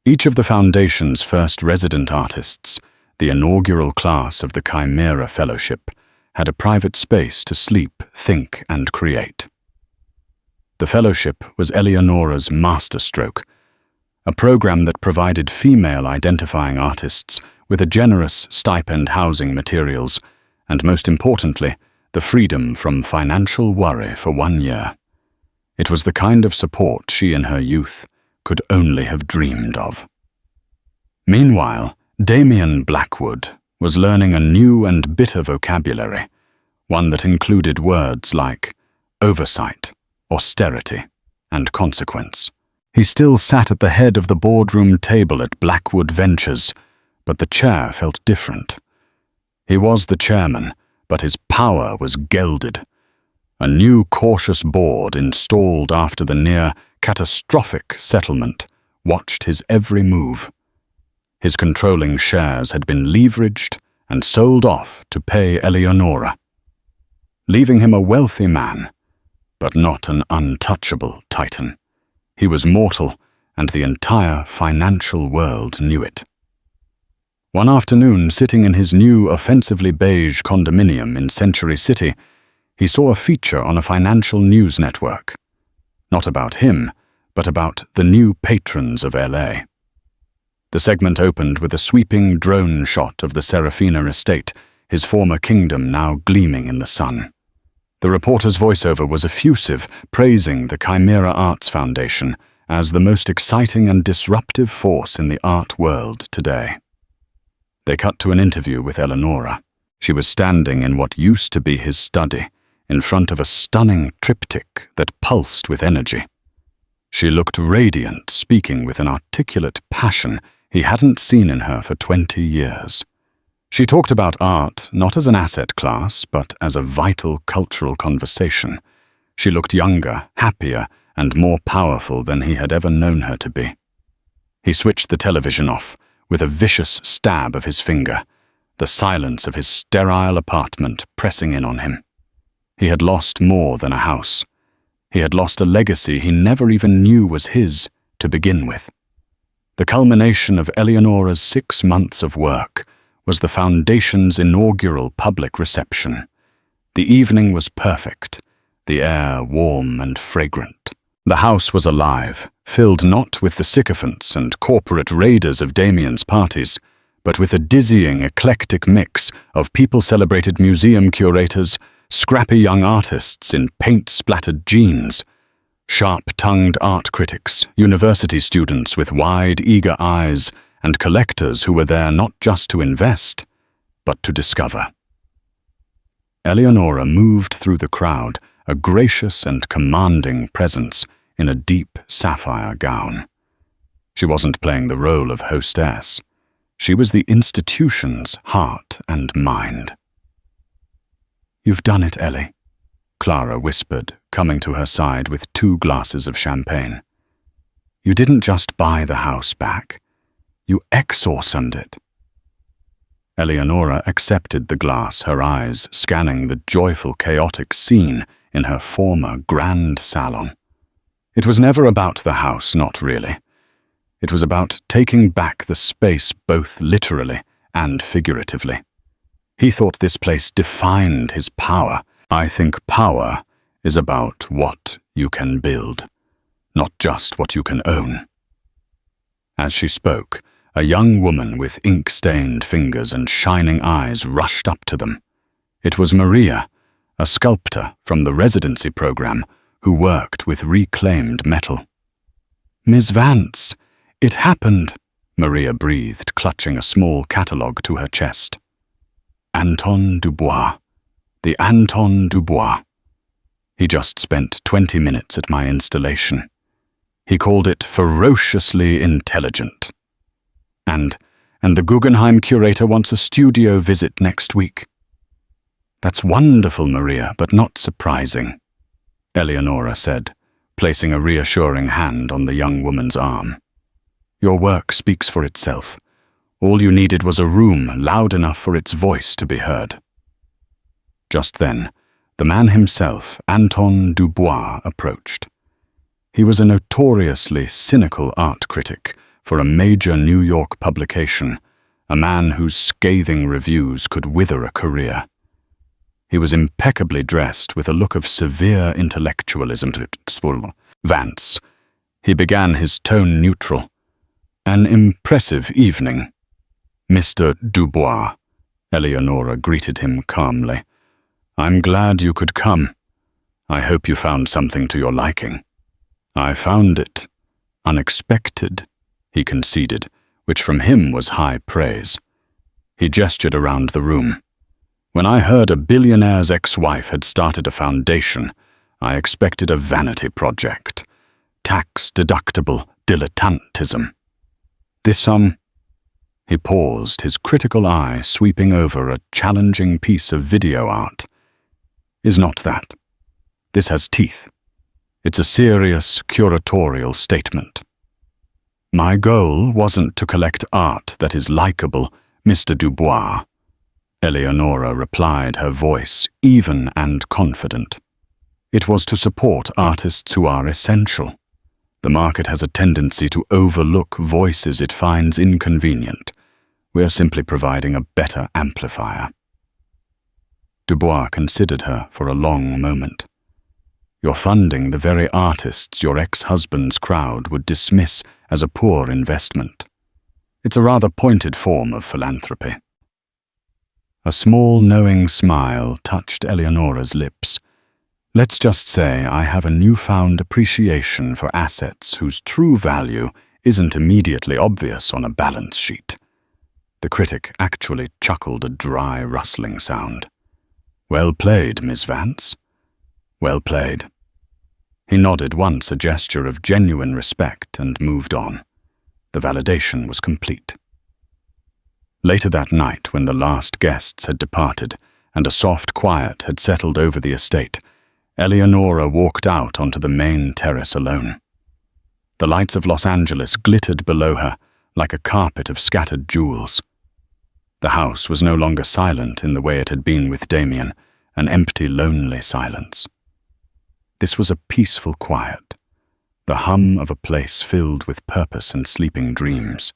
Each of the Foundation's first resident artists, the inaugural class of the Chimera Fellowship, had a private space to sleep, think, and create. The fellowship was Eleonora's masterstroke, a program that provided female-identifying artists with a generous stipend housing materials, and most importantly, the freedom from financial worry for 1 year. It was the kind of support she in her youth could only have dreamed of. Meanwhile, Damian Blackwood was learning a new and bitter vocabulary, one that included words like oversight, austerity, and consequence. He still sat at the head of the boardroom table at Blackwood Ventures, but the chair felt different. He was the chairman, but his power was gilded. A new cautious board installed after the near-catastrophic settlement watched his every move. His controlling shares had been leveraged and sold off to pay Eleonora, leaving him a wealthy man, but not an untouchable titan. He was mortal, and the entire financial world knew it. One afternoon, sitting in his new offensively beige condominium in Century City, he saw a feature on a financial news network. Not about him, but about the new patrons of LA. The segment opened with a sweeping drone shot of the Serafina estate, his former kingdom now gleaming in the sun. The reporter's voiceover was effusive, praising the Chimera Arts Foundation as the most exciting and disruptive force in the art world today. They cut to an interview with Eleonora. She was standing in what used to be his study, in front of a stunning triptych that pulsed with energy. She looked radiant, speaking with an articulate passion he hadn't seen in her for 20 years. She talked about art not as an asset class, but as a vital cultural conversation. She looked younger, happier, and more powerful than he had ever known her to be. He switched the television off, with a vicious stab of his finger, the silence of his sterile apartment pressing in on him. He had lost more than a house. He had lost a legacy he never even knew was his to begin with. The culmination of Eleonora's 6 months of work was the Foundation's inaugural public reception. The evening was perfect, the air warm and fragrant. The house was alive, filled not with the sycophants and corporate raiders of Damian's parties, but with a dizzying, eclectic mix of people-celebrated museum curators, scrappy young artists in paint-splattered jeans, sharp-tongued art critics, university students with wide, eager eyes, and collectors who were there not just to invest, but to discover. Eleonora moved through the crowd, a gracious and commanding presence in a deep sapphire gown. She wasn't playing the role of hostess. She was the institution's heart and mind. "You've done it, Ellie," Clara whispered, coming to her side with 2 glasses of champagne. "You didn't just buy the house back. You exorcismed it." Eleonora accepted the glass, her eyes scanning the joyful, chaotic scene in her former grand salon. It was never about the house, not really. It was about taking back the space both literally and figuratively. He thought this place defined his power. I think power is about what you can build, not just what you can own. As she spoke, a young woman with ink-stained fingers and shining eyes rushed up to them. It was Maria, a sculptor from the residency program who worked with reclaimed metal. "Miss Vance, it happened," Maria breathed, clutching a small catalogue to her chest. "Anton Dubois. The Anton Dubois. He just spent 20 minutes at my installation. He called it ferociously intelligent. And the Guggenheim curator wants a studio visit next week." "That's wonderful, Maria, but not surprising," Eleonora said, placing a reassuring hand on the young woman's arm. "Your work speaks for itself. All you needed was a room loud enough for its voice to be heard." Just then, the man himself, Anton Dubois, approached. He was a notoriously cynical art critic for a major New York publication, a man whose scathing reviews could wither a career. He was impeccably dressed with a look of severe intellectualism. "Vance," he began, his tone neutral. "An impressive evening." "Mr. Dubois," Eleonora greeted him calmly. "I'm glad you could come. I hope you found something to your liking." "I found it unexpected," he conceded, which from him was high praise. He gestured around the room. "When I heard a billionaire's ex-wife had started a foundation, I expected a vanity project. Tax-deductible dilettantism. This, He paused, his critical eye sweeping over a challenging piece of video art. "Is not that. This has teeth. It's a serious, curatorial statement." "My goal wasn't to collect art that is likable, Mr. Dubois," Eleonora replied, her voice even and confident. "It was to support artists who are essential. The market has a tendency to overlook voices it finds inconvenient. We're simply providing a better amplifier." Dubois considered her for a long moment. "You're funding the very artists your ex-husband's crowd would dismiss as a poor investment. It's a rather pointed form of philanthropy." A small, knowing smile touched Eleonora's lips. "Let's just say I have a newfound appreciation for assets whose true value isn't immediately obvious on a balance sheet." The critic actually chuckled a dry, rustling sound. "Well played, Miss Vance. Well played." He nodded once, a gesture of genuine respect, and moved on. The validation was complete. Later that night, when the last guests had departed and a soft quiet had settled over the estate, Eleonora walked out onto the main terrace alone. The lights of Los Angeles glittered below her like a carpet of scattered jewels. The house was no longer silent in the way it had been with Damian, an empty, lonely silence. This was a peaceful quiet, the hum of a place filled with purpose and sleeping dreams.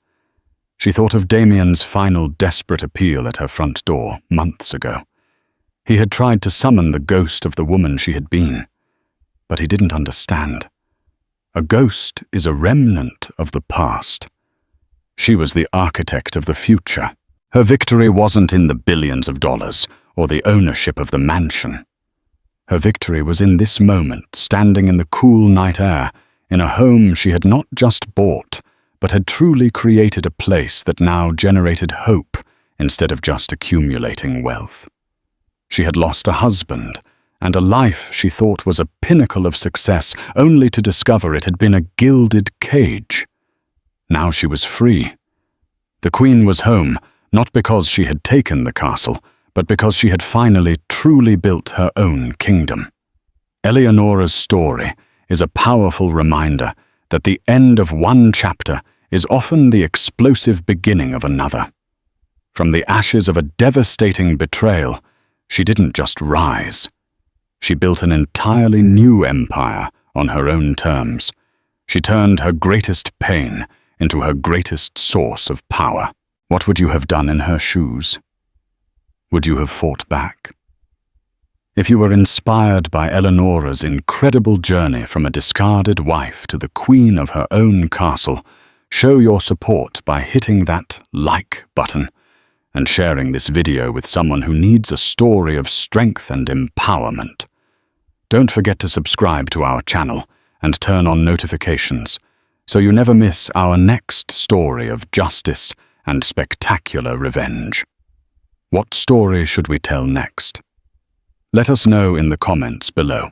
She thought of Damian's final desperate appeal at her front door months ago. He had tried to summon the ghost of the woman she had been, but he didn't understand. A ghost is a remnant of the past. She was the architect of the future. Her victory wasn't in the billions of dollars or the ownership of the mansion. Her victory was in this moment, standing in the cool night air, in a home she had not just bought, but had truly created a place that now generated hope instead of just accumulating wealth. She had lost a husband and a life she thought was a pinnacle of success, only to discover it had been a gilded cage. Now she was free. The Queen was home, not because she had taken the castle, but because she had finally truly built her own kingdom. Eleonora's story is a powerful reminder that the end of one chapter is often the explosive beginning of another. From the ashes of a devastating betrayal, she didn't just rise. She built an entirely new empire on her own terms. She turned her greatest pain into her greatest source of power. What would you have done in her shoes? Would you have fought back? If you were inspired by Eleonora's incredible journey from a discarded wife to the queen of her own castle, show your support by hitting that like button and sharing this video with someone who needs a story of strength and empowerment. Don't forget to subscribe to our channel and turn on notifications so you never miss our next story of justice and spectacular revenge. What story should we tell next? Let us know in the comments below.